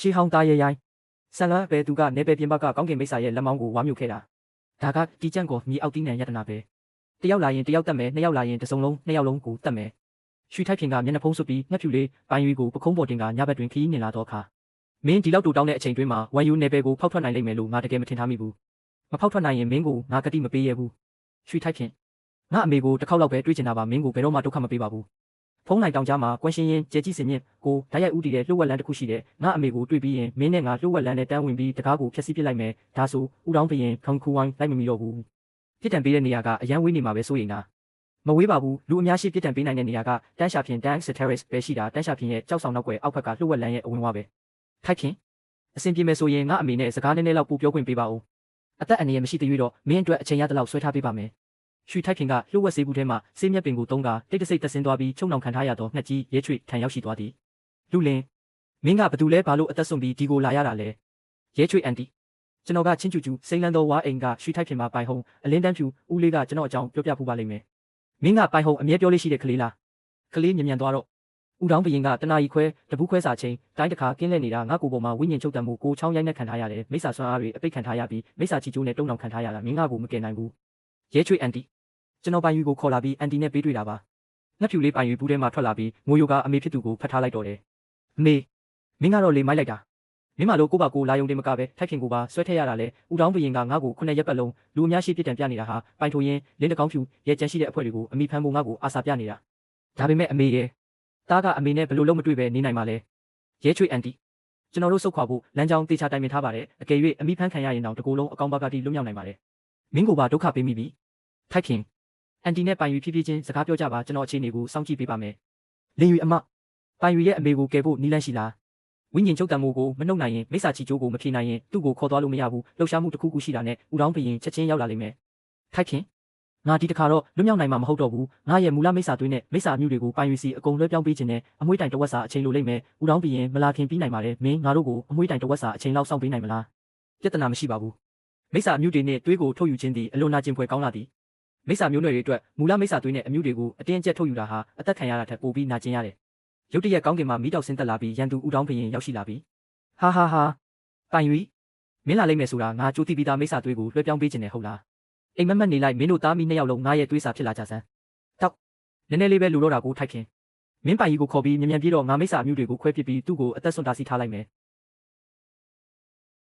ရှေးဟောင်းသားရဲရိုင်းဆန်လန်းပဲသူကနေပယ်ပြင်ပကကောင်းကင်မိစ္ဆာရဲ့လက်မောင်းကိုဝါမြုပ်ခဲ့တာဒါကတီကျန့်ကိုမြေအောက်တီးနံယတနာပဲတယောက်လာရင်တယောက်တက်မယ်နှစ်ယောက်လာရင်တစ်စုံလုံးနှစ်ယောက်လုံးကိုတက်မယ်ရွှေထိုက်ပြင်ကမျက်နှာဖုံးစွပ်ပြီးငှက်ဖြူလေးပိုင်ရွေးကိုပခုံးပေါ်တင်ကညဘက်တွင်ခီးနေလာတော့ခါမင်းဒီလောက်တူတောင်းတဲ့အချိန်တွင်းမှာဝမ်ယူနေပယ်ကိုဖောက်ထွက်နိုင်လိမ့်မယ်လို့ငါတကယ်မထင်ထားမိဘူးမဖောက်ထွက်နိုင်ရင်မင်းကိုငါကတိမပေးရဘူးရွှေထိုက်ပြင်ငါအမေကိုတစ်ခေါက်လောက်ပဲတွေးချင်တာပါမင်းကိုဘယ်တော့မှဒုက္ခမပေးပါဘူးဖုံးလိုက်တောင်ကြားမှာကွန်ရှင်ရင်ကျဲကြီးစင်မြင့်ကိုဓာတ်ရိုက်ဦးတည်တဲ့လှုပ်ဝက်လန်းတစ်ခုရှိတယ်ငါအမေကိုတွေ့ပြီးရင်မင်းနဲ့ငါလှုပ်ဝက်လန်းနဲ့တန်းဝင်ပြီးတကားကိုဖျက်ဆီးပစ်လိုက်မယ်ဒါဆိုဦးတောင်းဘရင်ခေါင်ခူဝိုင်းလိုက်မမီတော့ဘူးပြစ်ဒဏ်ပေးတဲ့နေရာကအရန်ဝေးနေမှာပဲစိုးရိမ်တာမဝေးပါဘူးလူအများရှိပြစ်ဒဏ်ပေးနိုင်တဲ့နေရာကတန်းရှာဖြင်တန်းစတက်ရက်စ်ပဲရှိတာတန်းရှာဖြင်ရဲ့ကြောက်ဆောင်နောက်ွယ်အောက်ဘက်ကလှုပ်ဝက်လန်းရဲ့အဝင်ဝါပဲထိုက်ခင်အဆင်ပြေမယ်ဆိုရင်ငါအမေနဲ့စကားနည်းနည်းလောက်ပို့ပြောခွင့်ပေးပါဦးအသက်အန္တရာယ်မရှိသေးတော့မင်းအတွက်အချိန်ရတဲ့လောက်ဆွဲထားပေးပါမယ်ရွှေထိုက်ခင်ကလှုပ်ဝက်ဆေးဘူးထဲမှာဆေးမြက်ပင်ကိုသုံးကတိတ်တဆိတ်တက်ဆင်းသွားပြီးချုံနှောင်ခံထားရသောငှက်ကြီးရဲချွေထံရောက်ရှိသွားသည်လူလင်းမင်းကဘသူလဲဘာလို့အသက်ဆုံးပြီးဒီကိုလာရတာလဲရဲချွေအန်တီကျွန်တော်ကချင်းကျူကျူစိမ့်လန်းသောဝါအိမ်ကရွှေထိုက်ခင်မှာပိုင်ဟုံအလင်းတန်းဖြူဦးလေးကကျွန်တော်အကြောင်းပြောပြဖူးပါလိမ့်မယ်မင်းကပိုင်ဟုံအမြဲပြောလေးရှိတဲ့ကလေးလားကလေးမြန်သွားတော့ဦးတောင်းဘရင်ကတနာရီခွဲတပူးခွဲစာချင်းတိုင်းတစ်ခါကင်းလဲနေတာငါကိုပေါ်မှာဝိညာဉ်ချုပ်တံမှုကိုချောင်းရိုက်နဲ့ခံထားရတယ်မိစ္ဆာဆွမ်းအားတွေအပိတ်ခံထားရပြီးမိစ္ဆာချီကျိုးနဲ့တုံနှောင်ခံထားရတာမင်းကကိုမကယ်နိုင်ဘူးရဲချွေအန်တီကျွန်တော်ပိုင်ယူကိုခေါ်လာပြီးအန်တီနဲ့ပေးတွေ့တာပါငှက်ဖြူလေးပိုင်ယူဘူးထဲမှာထွက်လာပြီးငိုယိုကအမေဖြစ်သူကိုဖတ်ထားလိုက်တော့တယ်အမေမင်းကတော့လေမိုက်လိုက်တာမင်းမလို့ကိုပါကိုလာယုံတင်မကပဲထိုက်ခင်ကိုပါဆွဲထည့်ရတာလေဦးတောင်းဘရင်ကငါ့ကို9ရက်ပတ်လုံးလူအများရှိပြစ်ဒဏ်ပြနေတာဟာပိုင်ထိုရင်လင်းတကောင်းဖြူရဲကျန်းရှိတဲ့အဖွဲတွေကိုအမိဖမ်းဖို့ငါ့ကိုအာစာပြနေတာဒါပေမဲ့အမေရဲ့တားကအမေနဲ့ဘလို့လုံးမတွေ့ပဲနေနိုင်မှာလဲရဲချွေအန်တီကျွန်တော်တို့စုတ်ခွာဖို့လမ်းကြောင်းတေချာတိုင်ပင်ထားပါတယ်အကယ်၍အမိဖမ်းခံရရင်တော့တကူလုံးအကောင်ပါကတိလွတ်မြောက်နိုင်ပါတယ်မင်းကိုပါဒုက္ခပေးမိပြီထိုက်ခင်အန်တီနဲ့ပိုင်ယူဖြည်းဖြည်းချင်းစကားပြောကြပါကျွန်တော်အခြေအနေကိုစောင့်ကြည့်ပေးပါမယ်လင်းယူအမပိုင်ယူရဲ့အမေကိုကယ်ဖို့နီးလန်းရှိလားဝိညာဉ်ချုပ်တံမိုးကိုမနှုတ်နိုင်ရင်မိစ္ဆာချီကျိုးကိုမဖြေနိုင်ရင်သူ့ကိုခေါ်သွားလို့မရဘူးလှုပ်ရှားမှုတစ်ခုခုရှိတာနဲ့ဦးတောင်းဘရင်ချက်ချင်းရောက်လာလိမ့်မယ်ထိုက်ခင်ငါဒီတခါတော့လွတ်မြောက်နိုင်မှာမဟုတ်တော့ဘူးငါရဲ့မူလမိစ္ဆာသွေးနဲ့မိစ္ဆာအမျိုးတွေကိုပိုင်ယူစီအကုန်လွှဲပြောင်းပေးခြင်းနဲ့အမွှေးတိုင်တဝက်စာအချိန်လိုလိမ့်မယ်ဦးတောင်းဘရင်မလာခင်ပြီးနိုင်ပါတယ်မင်းငါတို့ကိုအမွှေးတိုင်တဝက်စာအချိန်လောက်စောင့်ပေးနိုင်မလားပြဿနာမရှိပါဘူးမိစ္ဆာအမျိုးတွေနဲ့သွေးကိုထုတ်ယူခြင်းသည်အလွန်နာကျင်ဖွယ်ကောင်းလာသည်မိစ္ဆာမျိုးနွယ်တွေအတွက်မူလမိစ္ဆာသွေးနဲ့အမျိုးတွေကိုအတင်းအကျပ်ထုတ်ယူတာဟာအသက်ခံရတာထက်ပိုပြီးနာကျင်ရတယ်ရုတ်တရက်ကောင်းကင်မှာမီးတောက်ဆင်းသက်လာပြီးရန်သူဦးတောင်းဘရင်ရောက်ရှိလာပြီးဟာပိုင်ယူမင်းလာလိမ့်မယ်ဆိုတာငါကြိုးသိပြီးသားမိစ္ဆာသွေးကိုလွှဲပြောင်းပေးခြင်းနဲ့ဟုတ်လားအိမ်မက်မက်နေလိုက်မင်းတို့သားမီးနှစ်ယောက်လုံးငါရဲ့သွေးစာဖြစ်လာကြစမ်းတောက်နည်းနည်းလေးပဲလူတော့တာကိုထိုက်ခင်မင်းပိုင်ယူကိုခေါ်ပြီးမြန်မြန်ပြေးတော့ငါမိစ္ဆာအမျိုးတွေကိုခွဲပစ်ပြီးသူ့ကိုအသက်ဆွန့်တားဆီးထားလိုက်မယ်